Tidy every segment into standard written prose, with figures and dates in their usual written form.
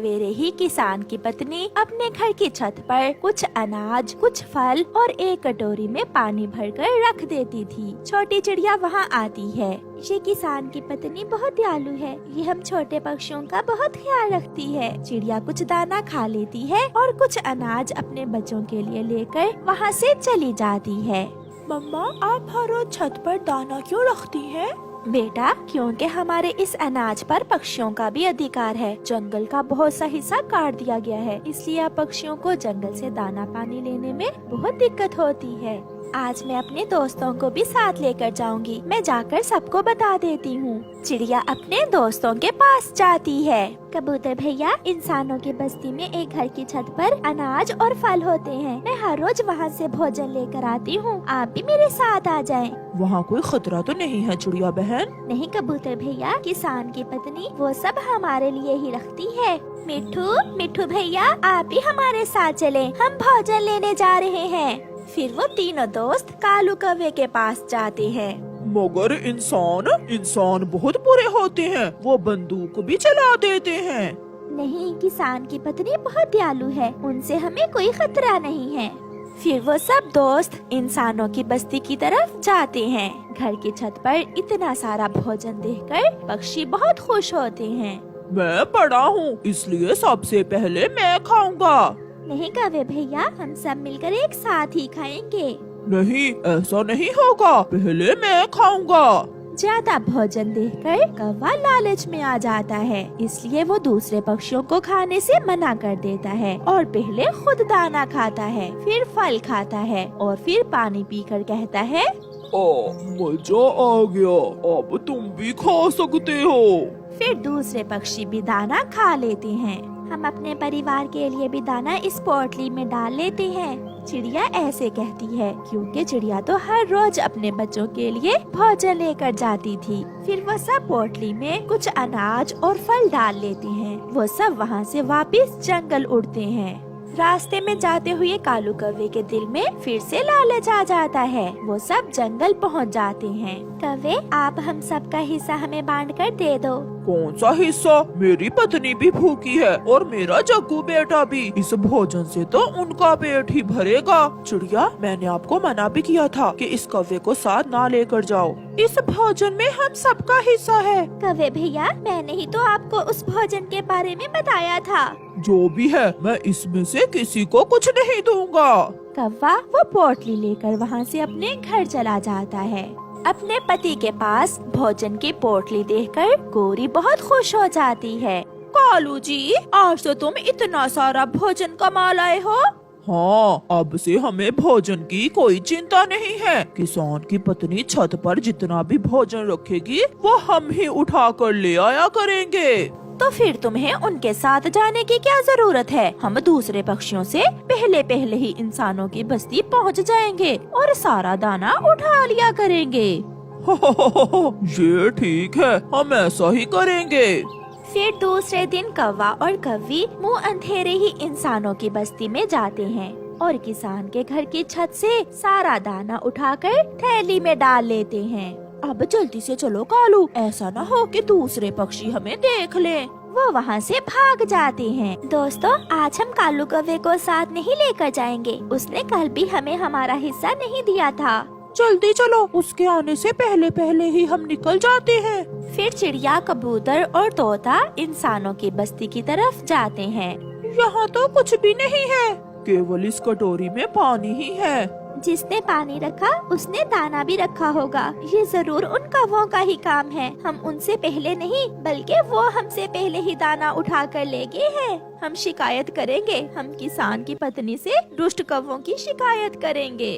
सवेरे ही किसान की पत्नी अपने घर की छत पर कुछ अनाज, कुछ फल और एक कटोरी में पानी भरकर रख देती थी। छोटी चिड़िया वहाँ आती है। ये किसान की पत्नी बहुत दयालु है। ये हम छोटे पक्षियों का बहुत ख्याल रखती है। चिड़िया कुछ दाना खा लेती है और कुछ अनाज अपने बच्चों के लिए लेकर वहाँ से चली जाती है। मम्मा, आप हर रोज छत पर दाना क्यों रखती हैं? बेटा, क्योंकि हमारे इस अनाज पर पक्षियों का भी अधिकार है। जंगल का बहुत सा हिस्सा काट दिया गया है, इसलिए अब पक्षियों को जंगल से दाना पानी लेने में बहुत दिक्कत होती है। आज मैं अपने दोस्तों को भी साथ लेकर जाऊंगी। मैं जाकर सबको बता देती हूँ। चिड़िया अपने दोस्तों के पास जाती है। कबूतर भैया, इंसानों की बस्ती में एक घर की छत पर अनाज और फल होते हैं। मैं हर रोज वहाँ से भोजन लेकर आती हूँ। आप भी मेरे साथ आ जाएं। वहाँ कोई खतरा तो नहीं है चिड़िया बहन? नहीं कबूतर भैया, किसान की पत्नी वो सब हमारे लिए ही रखती है। मिठू भैया, आप भी हमारे साथ चलें। हम भोजन लेने जा रहे हैं। फिर वो तीनों दोस्त कालू कौवे के पास जाते हैं। मगर इंसान बहुत बुरे होते हैं। वो बंदूक भी चला देते हैं। नहीं, किसान की पत्नी बहुत दयालु है। उनसे हमें कोई खतरा नहीं है। फिर वो सब दोस्त इंसानों की बस्ती की तरफ जाते हैं। घर की छत पर इतना सारा भोजन देखकर पक्षी बहुत खुश होते हैं। मैं बड़ा हूँ, इसलिए सबसे पहले मैं खाऊंगा। नहीं कौवे भैया, हम सब मिलकर एक साथ ही खाएंगे। नहीं, ऐसा नहीं होगा। पहले मैं खाऊंगा। ज्यादा भोजन देखकर कौवा लालच में आ जाता है, इसलिए वो दूसरे पक्षियों को खाने से मना कर देता है और पहले खुद दाना खाता है, फिर फल खाता है और फिर पानी पीकर कहता है, मजा आ गया, अब तुम भी खा सकते हो। फिर दूसरे पक्षी भी दाना खा लेते हैं। हम अपने परिवार के लिए भी दाना इस पोटली में डाल लेते हैं। चिड़िया ऐसे कहती है क्योंकि चिड़िया तो हर रोज अपने बच्चों के लिए भोजन लेकर जाती थी। फिर वो सब पोटली में कुछ अनाज और फल डाल लेते हैं। वो सब वहाँ से वापस जंगल उड़ते हैं। रास्ते में जाते हुए कालू कौवे के दिल में फिर से लालच आ जाता है। वो सब जंगल पहुँच जाते हैं। कौवे, आप हम सब का हिस्सा हमें बांट कर दे दो। कौन सा हिस्सा? मेरी पत्नी भी भूखी है और मेरा जग्गू बेटा भी। इस भोजन से तो उनका पेट ही भरेगा। चिड़िया, मैंने आपको मना भी किया था कि इस कौवे को साथ ना लेकर जाओ। इस भोजन में हम सबका हिस्सा है। कौवे भैया, मैंने ही तो आपको उस भोजन के बारे में बताया था। जो भी है, मैं इसमें से किसी को कुछ नहीं दूंगा। कौवा वो पोटली लेकर वहाँ से अपने घर चला जाता है। अपने पति के पास भोजन की पोटली देखकर गोरी बहुत खुश हो जाती है। कालू जी, आज तो तुम इतना सारा भोजन कमा लाए हो। हाँ, अब से हमें भोजन की कोई चिंता नहीं है। किसान की पत्नी छत पर जितना भी भोजन रखेगी वो हम ही उठा कर ले आया करेंगे। तो फिर तुम्हें उनके साथ जाने की क्या जरूरत है? हम दूसरे पक्षियों से पहले ही इंसानों की बस्ती पहुंच जाएंगे और सारा दाना उठा लिया करेंगे। ये ठीक है, हम ऐसा ही करेंगे। फिर दूसरे दिन कौवा और कौवी मुंह अंधेरे ही इंसानों की बस्ती में जाते हैं और किसान के घर की छत से सारा दाना उठाकर थैली में डाल लेते हैं। अब जल्दी से चलो कालू, ऐसा न हो कि दूसरे पक्षी हमें देख लें। वो वहाँ से भाग जाते हैं। दोस्तों, आज हम कालू कौवे को साथ नहीं लेकर जाएंगे। उसने कल भी हमें हमारा हिस्सा नहीं दिया था। जल्दी चलो, उसके आने से पहले ही हम निकल जाते हैं। फिर चिड़िया, कबूतर और तोता इंसानों की बस्ती की तरफ जाते हैं। यहाँ तो कुछ भी नहीं है, केवल इस कटोरी में पानी ही है। जिसने पानी रखा उसने दाना भी रखा होगा। ये जरूर उन कौवों का ही काम है। हम उनसे पहले नहीं, बल्कि वो हमसे पहले ही दाना उठा कर ले गए हैं। हम शिकायत करेंगे। हम किसान की पत्नी से दुष्ट कौवों की शिकायत करेंगे।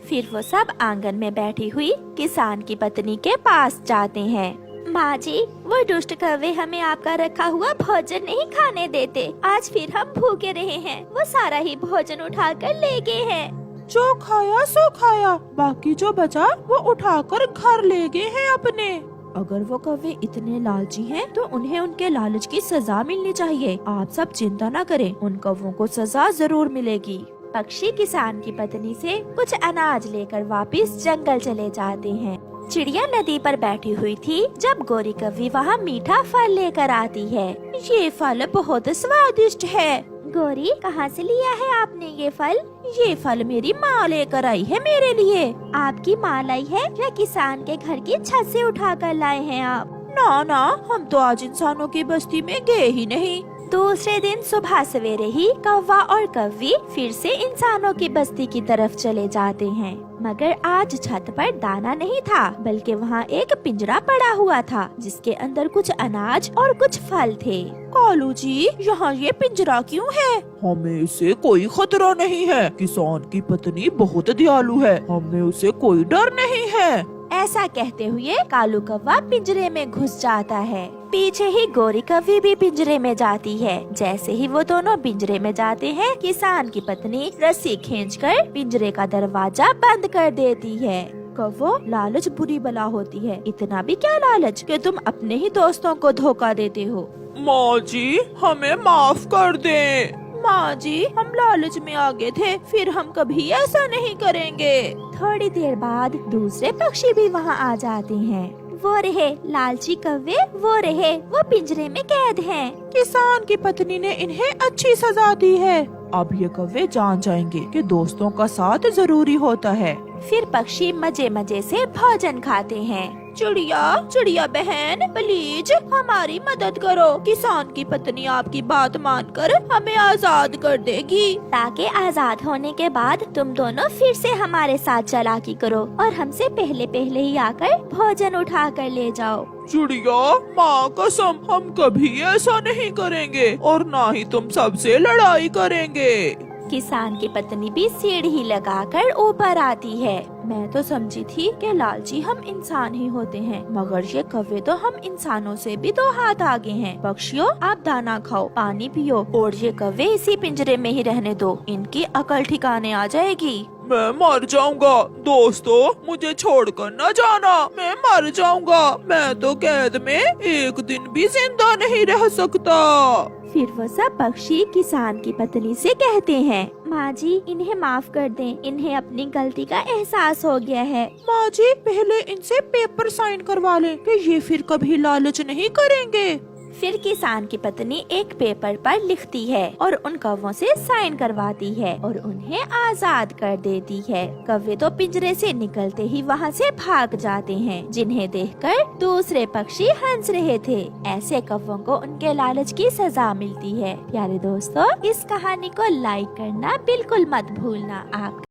फिर वो सब आंगन में बैठी हुई किसान की पत्नी के पास जाते हैं। माँ जी, वो दुष्ट कौवे हमें आपका रखा हुआ भोजन नहीं खाने देते। आज फिर हम भूखे रहे हैं। वो सारा ही भोजन उठा कर ले गए हैं। जो खाया सो खाया, बाकी जो बचा वो उठाकर घर ले गए हैं अपने। अगर वो कौवे इतने लालची हैं, तो उन्हें उनके लालच की सजा मिलनी चाहिए। आप सब चिंता न करें, उन कौवों को सजा जरूर मिलेगी। पक्षी किसान की पत्नी से कुछ अनाज लेकर वापस जंगल चले जाते हैं। चिड़िया नदी पर बैठी हुई थी जब गोरी कौवी वहाँ मीठा फल लेकर आती है। ये फल बहुत स्वादिष्ट है। गोरी, कहाँ से लिया है आपने ये फल? ये फल मेरी माँ लेकर आई है मेरे लिए। आपकी माँ लाई है या किसान के घर की छत से उठा कर लाए हैं आप? ना ना, हम तो आज इंसानों की बस्ती में गए ही नहीं। दूसरे दिन सुबह सवेरे ही कौवा और कौवी फिर से इंसानों की बस्ती की तरफ चले जाते हैं, मगर आज छत पर दाना नहीं था, बल्कि वहाँ एक पिंजरा पड़ा हुआ था जिसके अंदर कुछ अनाज और कुछ फल थे। कालू जी, यहाँ ये पिंजरा क्यों है? हमें इससे कोई खतरा नहीं है। किसान की पत्नी बहुत दयालु है, हमें उसे कोई डर नहीं है। ऐसा कहते हुए कालू कौवा पिंजरे में घुस जाता है। पीछे ही गोरी कौवी भी पिंजरे में जाती है। जैसे ही वो दोनों पिंजरे में जाते हैं, किसान की पत्नी रस्सी खींचकर पिंजरे का दरवाजा बंद कर देती है। कौवो, लालच बुरी बला होती है। इतना भी क्या लालच कि तुम अपने ही दोस्तों को धोखा देते हो। माँ जी, हमें माफ कर दें। माँ जी, हम लालच में आ गए थे, फिर हम कभी ऐसा नहीं करेंगे। थोड़ी देर बाद दूसरे पक्षी भी वहाँ आ जाते हैं। वो रहे लालची कौवे, वो रहे वो पिंजरे में कैद हैं। किसान की पत्नी ने इन्हें अच्छी सजा दी है। अब ये कौवे जान जाएंगे कि दोस्तों का साथ जरूरी होता है। फिर पक्षी मजे मजे से भोजन खाते हैं। चिड़िया बहन, प्लीज हमारी मदद करो। किसान की पत्नी आपकी बात मानकर हमें आजाद कर देगी। ताकि आजाद होने के बाद तुम दोनों फिर से हमारे साथ चालाकी करो और हमसे पहले पहले ही आकर भोजन उठा कर ले जाओ। चिड़िया, माँ कसम, हम कभी ऐसा नहीं करेंगे और ना ही तुम सबसे लड़ाई करेंगे। किसान की पत्नी भी सीढ़ी लगाकर ऊपर आती है। मैं तो समझी थी कि लालची हम इंसान ही होते हैं, मगर ये कौवे तो हम इंसानों से भी 2 हाथ आगे हैं। पक्षियों, आप दाना खाओ, पानी पियो और ये कौवे इसी पिंजरे में ही रहने दो। इनकी अकल ठिकाने आ जाएगी। मैं मर जाऊंगा। दोस्तों, मुझे छोड़कर न जाना, मैं मर जाऊंगा। मैं तो कैद में एक दिन भी जिंदा नहीं रह सकता। फिर वो सब पक्षी किसान की पत्नी से कहते हैं, माँ जी, इन्हें माफ कर दें, इन्हें अपनी गलती का एहसास हो गया है। माँ जी, पहले इनसे पेपर साइन करवा लें कि ये फिर कभी लालच नहीं करेंगे। फिर किसान की पत्नी एक पेपर पर लिखती है और उन कौवों से साइन करवाती है और उन्हें आजाद कर देती है। कौवे तो पिंजरे से निकलते ही वहाँ से भाग जाते हैं, जिन्हें देखकर दूसरे पक्षी हंस रहे थे। ऐसे कौवों को उनके लालच की सजा मिलती है। प्यारे दोस्तों, इस कहानी को लाइक करना बिल्कुल मत भूलना। आपका